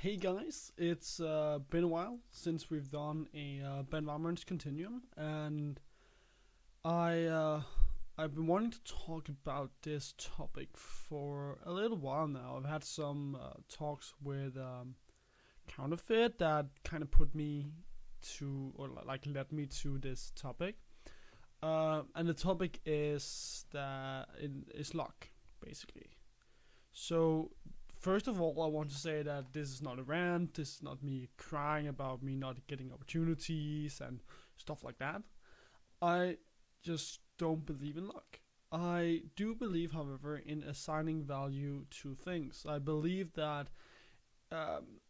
Hey guys, it's been a while since we've done a Benvarmeren and Continuum, and I I've been wanting to talk about this topic for a little while now. I've had some talks with Counterfeit that kind of put me to, or like led me to this topic, and the topic is that it is luck, basically. So first of all, I want to say that this is not a rant. This is not me crying about me not getting opportunities and stuff like that. I just don't believe in luck. I do believe, however, in assigning value to things. I believe that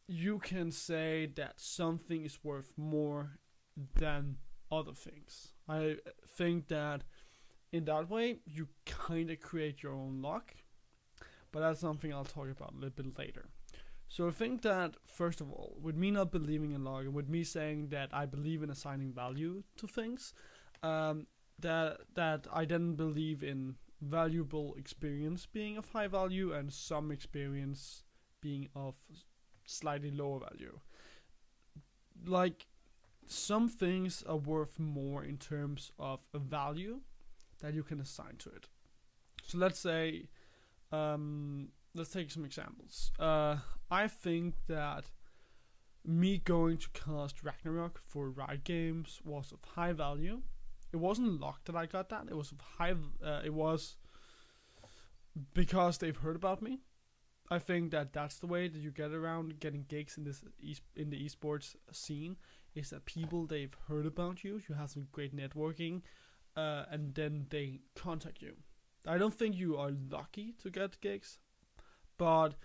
you can say that something is worth more than other things. I think that in that way, you kind of create your own luck, but that's something I'll talk about a little bit later. So I think that, first of all, with me not believing in luck, and with me saying that I believe in assigning value to things, that I then believe in valuable experience being of high value and some experience being of slightly lower value. Like, some things are worth more in terms of a value that you can assign to it. So let's say, let's take some examples. I think that me going to cast Ragnarok for Riot Games was of high value. It wasn't luck that I got that. It was of high. It was because they've heard about me. I think that that's the way that you get around getting gigs in this in the esports scene. Is that people, they've heard about you. You have some great networking, and then they contact you. I don't think you are lucky to get gigs, but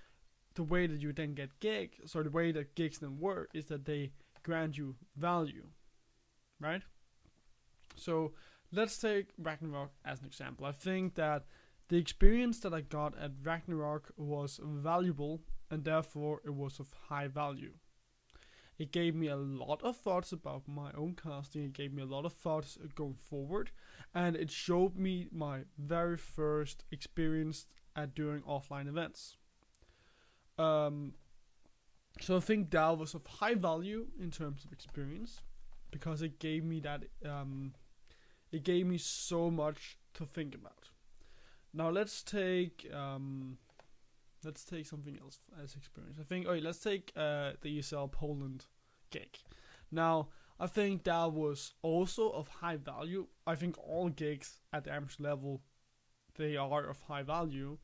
the way that you then get gigs, or the way that gigs then work, is that they grant you value, right? So let's take Ragnarok as an example. I think that the experience that I got at Ragnarok was valuable, and therefore it was of high value. It gave me a lot of thoughts about my own casting. It gave me a lot of thoughts going forward, and it showed me my very first experience at doing offline events. So I think that was of high value in terms of experience, because it gave me that. It gave me so much to think about. Now let's take something else as experience. I think, let's take the ESL Poland gig. Now, I think that was also of high value. I think all gigs at the amateur level, they are of high value,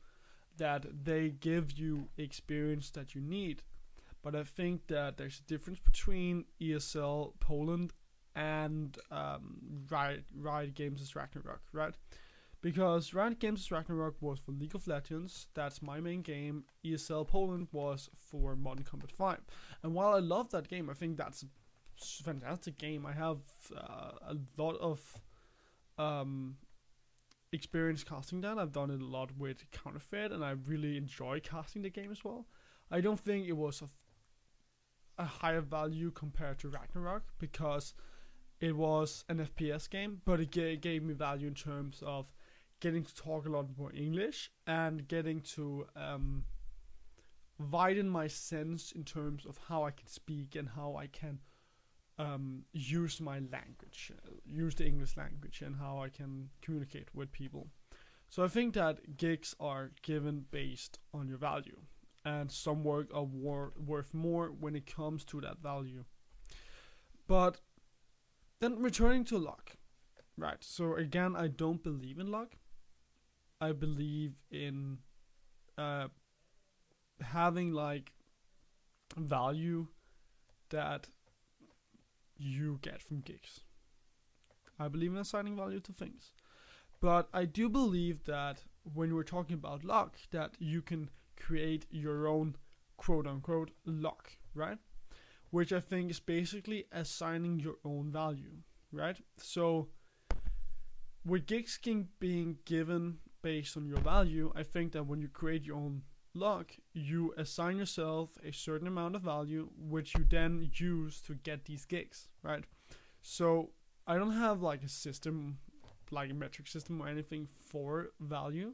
that they give you experience that you need. But I think that there's a difference between ESL Poland and Riot Games' Ragnarok, right? Because Riot Games' Ragnarok was for League of Legends, that's my main game. ESL Poland was for Modern Combat 5. And while I love that game, I think that's a fantastic game. I have a lot of experience casting that. I've done it a lot with Counterfeit, and I really enjoy casting the game as well. I don't think it was of a higher value compared to Ragnarok, because it was an FPS game, but it gave me value in terms of getting to talk a lot more English and getting to widen my sense in terms of how I can speak and how I can use my language, use the English language, and how I can communicate with people. So I think that gigs are given based on your value, and some work are worth more when it comes to that value. But then returning to luck, right? So again, I don't believe in luck. I believe in having like value that you get from gigs. I believe in assigning value to things. But I do believe that when we're talking about luck, that you can create your own quote-unquote luck, right? Which I think is basically assigning your own value, right? So with gigs being given based on your value, I think that when you create your own luck, you assign yourself a certain amount of value, which you then use to get these gigs, right? So I don't have like a system, like a metric system or anything for value,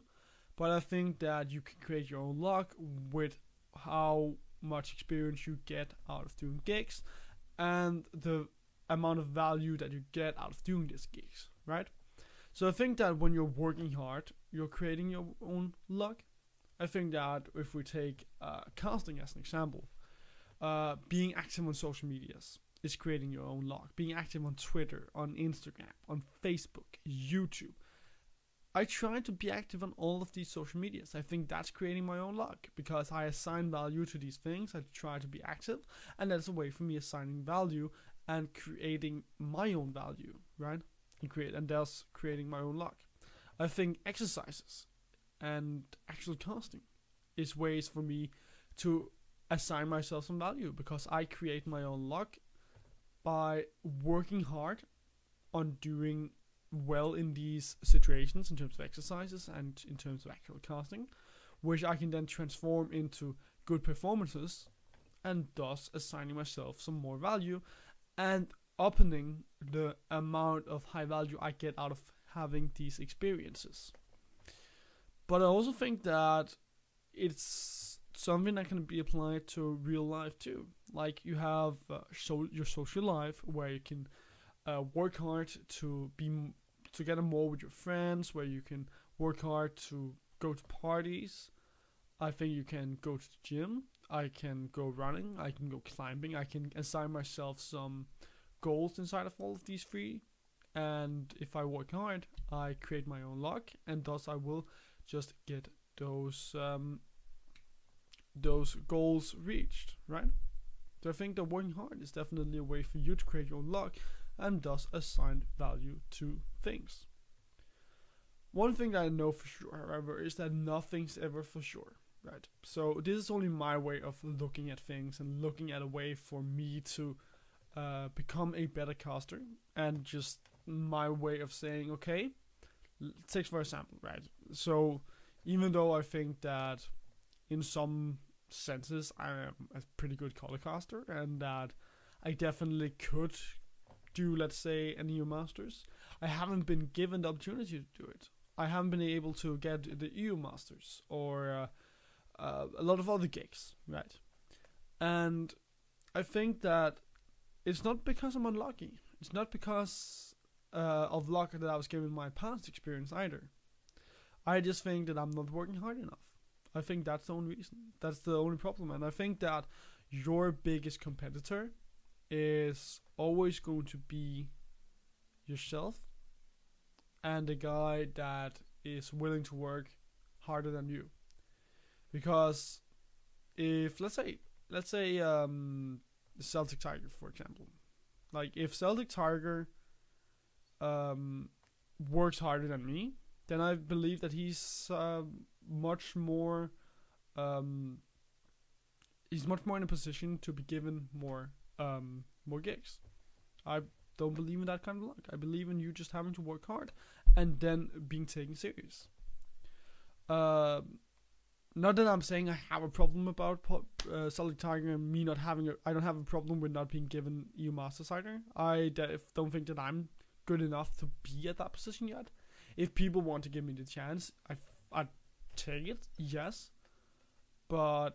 but I think that you can create your own luck with how much experience you get out of doing gigs, and the amount of value that you get out of doing these gigs, right? So I think that when you're working hard, you're creating your own luck. I think that if we take casting as an example, being active on social medias is creating your own luck. Being active on Twitter, on Instagram, on Facebook, YouTube. I try to be active on all of these social medias. I think that's creating my own luck because I assign value to these things. I try to be active, and that's a way for me assigning value and creating my own value, right? And thus creating my own luck. I think exercises and actual casting is ways for me to assign myself some value because I create my own luck by working hard on doing well in these situations in terms of exercises and in terms of actual casting, which I can then transform into good performances and thus assigning myself some more value and opening the amount of high value I get out of having these experiences. But I also think that it's something that can be applied to real life too. Like you have your social life where you can work hard to be together more with your friends, where you can work hard to go to parties. I think you can go to the gym. I can go running. I can go climbing. I can assign myself some goals inside of all of these three. And if I work hard, I create my own luck, and thus I will just get those goals reached, right? So I think that working hard is definitely a way for you to create your own luck and thus assign value to things. One thing that I know for sure, however, is that nothing's ever for sure, right? So this is only my way of looking at things and looking at a way for me to become a better caster, and just my way of saying, okay, take for example, right? So even though I think that in some senses I am a pretty good color caster and that I definitely could do, let's say, an EU Masters, I haven't been given the opportunity to do it. I haven't been able to get the EU Masters or a lot of other gigs, right? And I think that it's not because I'm unlucky. It's not because of luck that I was given my past experience either. I just think that I'm not working hard enough. I think that's the only reason. That's the only problem. And I think that your biggest competitor is always going to be yourself and the guy that is willing to work harder than you. Because if let's say Celtic Tiger, for example, like if Celtic Tiger works harder than me, then I believe that he's much more in a position to be given more gigs. I don't believe in that kind of luck. I believe in you just having to work hard and then being taken serious. Not that I'm saying I have a problem about Celtic Tiger and me not having I don't have a problem with not being given EU Masters either. I don't think that I'm good enough to be at that position yet. If people want to give me the chance, I'd take it, yes. But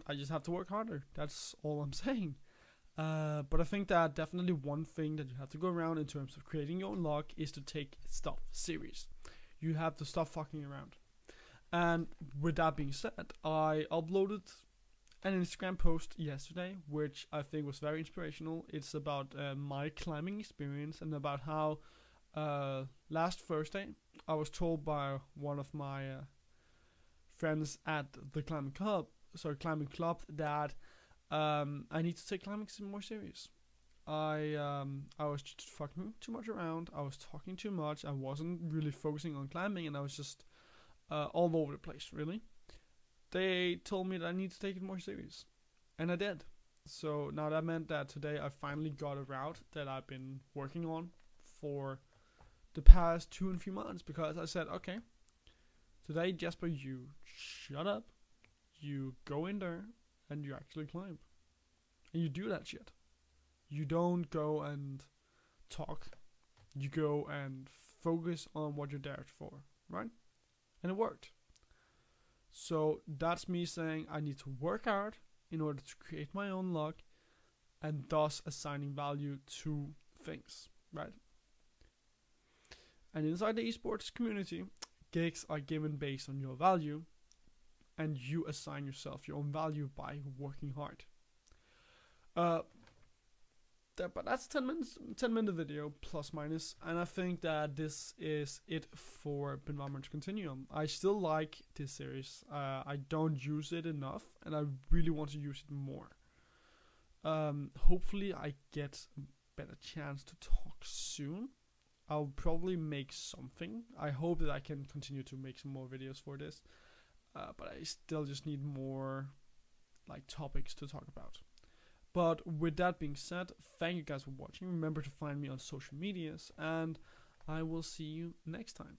I just have to work harder. That's all I'm saying. But I think that definitely one thing that you have to go around in terms of creating your own luck is to take stuff serious. You have to stop fucking around. And with that being said, I uploaded an Instagram post yesterday, which I think was very inspirational. It's about my climbing experience and about how last Thursday I was told by one of my friends at the climbing club that I need to take climbing more serious. I was just fucking too much around. I was talking too much. I wasn't really focusing on climbing, and I was just all over the place, really. They told me that I need to take it more serious, and I did. So now that meant that today I finally got a route that I've been working on for the past 2 and 3 months, because I said, okay, today, Jesper, you shut up, you go in there, and you actually climb. And you do that shit. You don't go and talk. You go and focus on what you're there for, right? And it worked. So that's me saying I need to work hard in order to create my own luck, and thus assigning value to things, right? And inside the esports community, gigs are given based on your value, and you assign yourself your own value by working hard. But that's 10-minute video plus minus, and I think that this is it for Benvarmeren and Continuum. I still like this series. I don't use it enough, and I really want to use it more. Hopefully I get a better chance to talk soon. I'll probably make something. I hope that I can continue to make some more videos for this, but I still just need more topics to talk about. But with that being said, thank you guys for watching. Remember to find me on social medias, and I will see you next time.